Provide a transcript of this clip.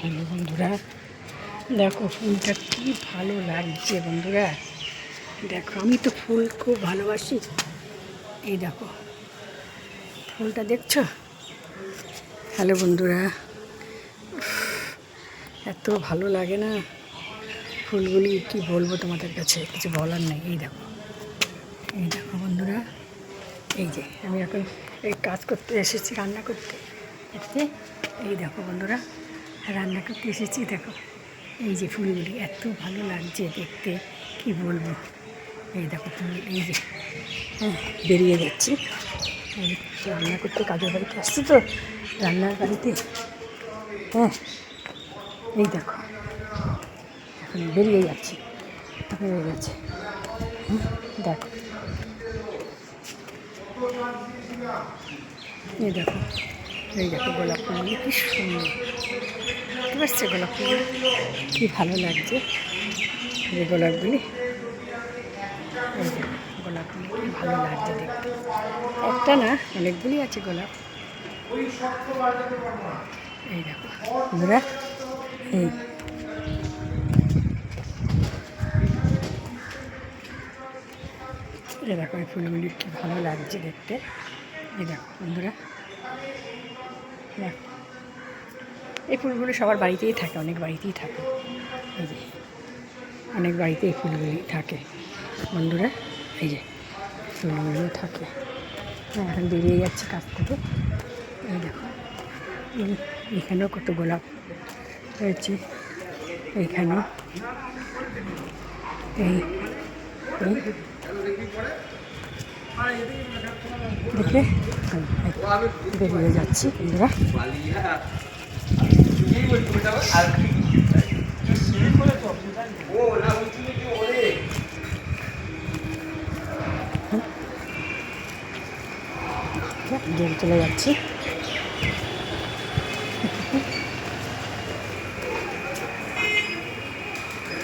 হলো বন্ধুরা, দেখো ফুলটা কি ভালো লাগছে বন্ধুরা। দেখো আমি তো ফুল খুব ভালোবাসি। এই দেখো ফুলটা দেখছো। হ্যালো বন্ধুরা, এত ভালো লাগে না ফুলগুলি, কি বলবো তোমাদের কাছে, কিছু বলার নেই। এই দেখো বন্ধুরা, এই যে আমি এখন এই কাজ করতে এসেছি, রান্না করতে দেখতে। এই দেখো বন্ধুরা, রান্না করতে এসেছি। দেখো এই যে ফুলগুলি এত ভালো লাগছে দেখতে, কি বলবো। এই দেখো ফুল, এই যে বেরিয়ে যাচ্ছি রান্না করতে, কাজের বাড়িতে আসছি তো, রান্নার বাড়িতে। এই দেখো এখন বেরিয়ে যাচ্ছি, হয়ে গেছে। দেখো এই দেখো, এই দেখো গোলাপ ফুলগুলি কি সুন্দর, বুঝতে পারছে গোলাপ ফুলগুলি কী ভালো লাগছে। যে গোলাপগুলি, এই যে গোলাপগুলি কি ভালো লাগছে দেখতে। একটা না, অনেকগুলি আছে গোলাপ। এই দেখো বন্ধুরা, এই দেখো এই ফুলগুলি কি ভালো লাগছে দেখতে। এই দেখো বন্ধুরা, দেখো এই ফুলগুলি সবার বাড়িতেই থাকে, অনেক বাড়িতেই থাকে। এই যে অনেক বাড়িতে এই ফুলগুলি থাকে বন্ধুরা, এই যে ফুলগুলি থাকে। এখন বেরিয়ে যাচ্ছে কাছ থেকে। এই দেখো এখানেও কত গোলাপ রয়েছে, এইখানেও। এই দেখে বেরিয়ে যাচ্ছি বন্ধুরা। চলে যাচ্ছি।